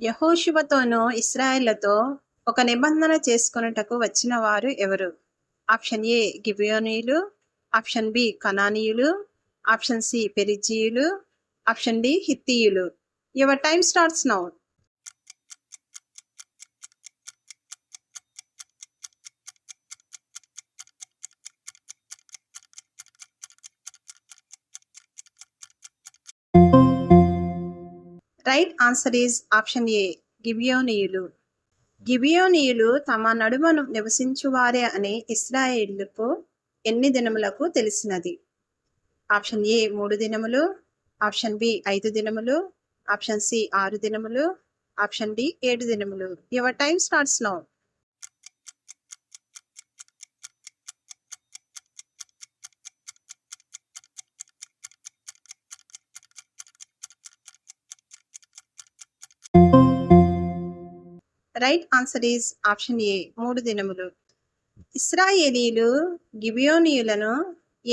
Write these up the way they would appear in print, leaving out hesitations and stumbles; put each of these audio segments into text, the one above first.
యెహోషువతోనూ ఇశ్రాయేలుతో ఒక నిబంధన చేసుకొనుటకు వచ్చిన వారు ఎవరు? ఆప్షన్ ఏ గిబియోనీయులు, ఆప్షన్ బి కనానీయులు, ఆప్షన్ సి పెరిజ్జీయులు, ఆప్షన్ డి హిత్తీయులు. Your time starts now. Right answer is option A గిబియోనీయులు. గిబియోనీయులు తమ నడుమను నివసించువారే అని ఇశ్రాయేలుకు ఎన్ని దినములకు తెలిసినది? ఆప్షన్ ఏ 3 దినములు, ఆప్షన్ బి 5 దినములు, ఆప్షన్ సి 6 దినములు, ఆప్షన్ డి 7 దినములు. Your time starts now. Right answer is option ఏ 3 దినములు. ఇశ్రాయేలీలు గిబియోనీయులను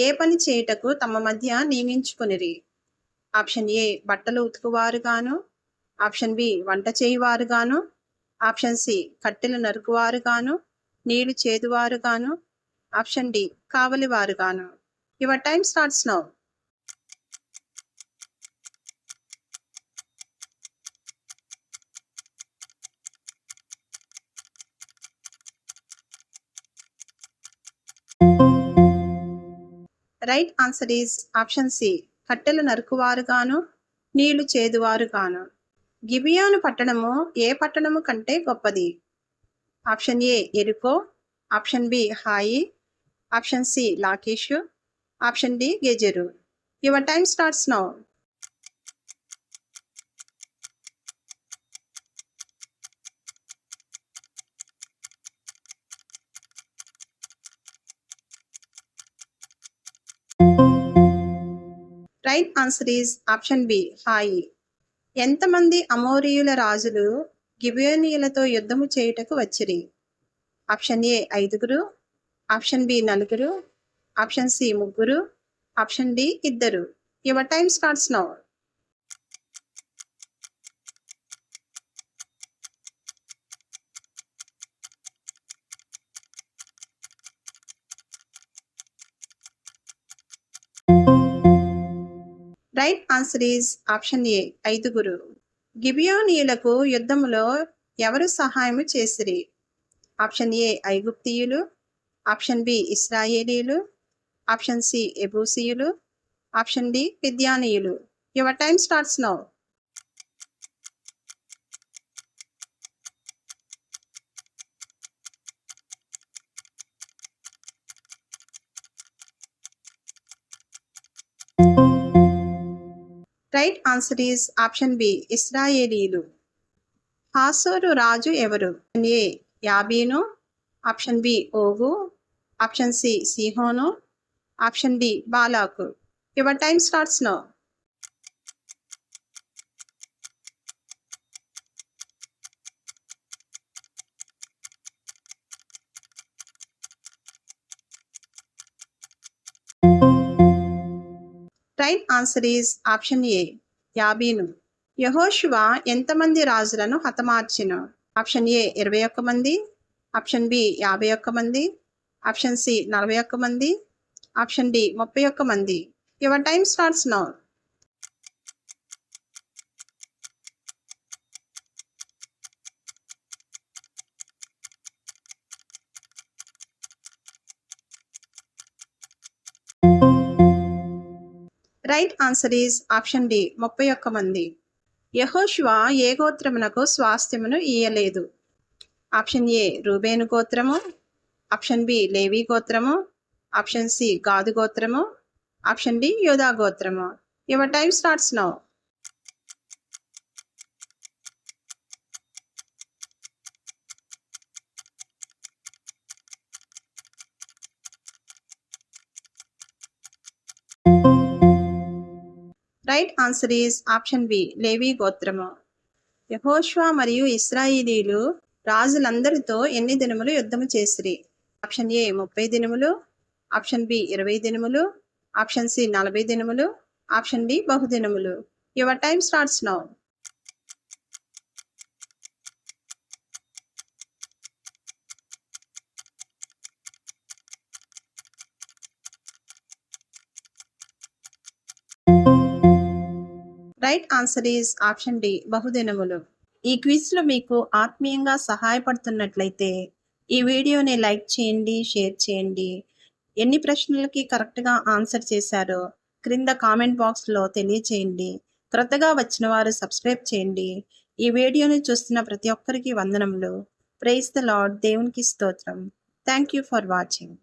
ఏ పని చేయుటకు తమ మధ్య నియమించుకొనిరి? ఆప్షన్ ఏ బట్టలు ఉతుకువారుగాను, ఆప్షన్ బి వంట చేయువారుగాను, ఆప్షన్ సి కట్టెలు నరుకువారుగాను, నీళ్లు చేదువారుగాను, ఆప్షన్ డి కావలివారుగాను. Your time starts now. Right answer is option C కట్టెలు నరుకువారుగాను, నీళ్లు చేదువారుగాను. గిబియోను పట్టణము ఏ పట్టణము కంటే గొప్పది? ఆప్షన్ ఏ ఎరికో, ఆప్షన్ బి హాయి, ఆప్షన్ సి లాకీషు, ఆప్షన్ డి గెజెరు. Your time starts now. Right answer is option B హాయి. ఎంతమంది అమోరీయుల రాజులు గిబియోనీయులతో యుద్ధము చేయుటకు వచ్చిరి? Option A 5, option B 4, option C 3, option D 2. Your time starts now. Right answer is option A 5. గిబియోనీయులకు యుద్ధములో ఎవరు సహాయము చేసిరి? ఆప్షన్ ఏ ఐగుప్తీయులు, ఆప్షన్ బి ఇశ్రాయేలీలు, ఆప్షన్ సి ఎబూసీయులు, ఆప్షన్ డి మిద్యానీయులు. Your time starts now. Right answer is option B ఇశ్రాయేలీలు. హాసోరు రాజు ఎవరు? ఏ యాబీను, ఆప్షన్ బి ఓగు, ఆప్షన్ సి సిహోను, ఆప్షన్ డి బాలాకు. Your time starts now. Right answer is option A యాబీను. యెహోషువ ఎంతమంది రాజులను హతమార్చెను? ఆప్షన్ ఏ 21 మంది, ఆప్షన్ బి 51 మంది, ఆప్షన్ సి 41 మంది, ఆప్షన్ డి 31 మంది. Your time starts now. Right answer is option D 31 మంది. యెహోషువ ఏ గోత్రమునకు స్వాస్థ్యమును ఇయ్యలేదు? ఆప్షన్ ఏ రూబేను గోత్రము, ఆప్షన్ బి లేవి గోత్రము, ఆప్షన్ సి గాదు గోత్రము, ఆప్షన్ డి యూదా గోత్రము. Your time starts now. Right answer is option B లేవి గోత్రము. యెహోషువ మరియు ఇశ్రాయేలీలు రాజులందరితో ఎన్ని దినములు యుద్ధము చేసిరి? ఆప్షన్ ఏ 30 దినములు, ఆప్షన్ బి 20 దినములు, ఆప్షన్ సి 40 దినములు, ఆప్షన్ డి బహుదినములు. Your time starts now. Right answer is option D, బహుదినములు. ఈ క్విజ్లో మీకు ఆత్మీయంగా సహాయపడుతున్నట్లయితే ఈ వీడియోని లైక్ చేయండి, షేర్ చేయండి. ఎన్ని ప్రశ్నలకి కరెక్ట్గా ఆన్సర్ చేశారో క్రింద కామెంట్ బాక్స్లో తెలియచేయండి. క్రొత్తగా వచ్చిన వారు సబ్స్క్రైబ్ చేయండి. ఈ వీడియోని చూస్తున్న ప్రతి ఒక్కరికి వందనములు. Praise the Lord. దేవునికి స్తోత్రం. Thank you for watching.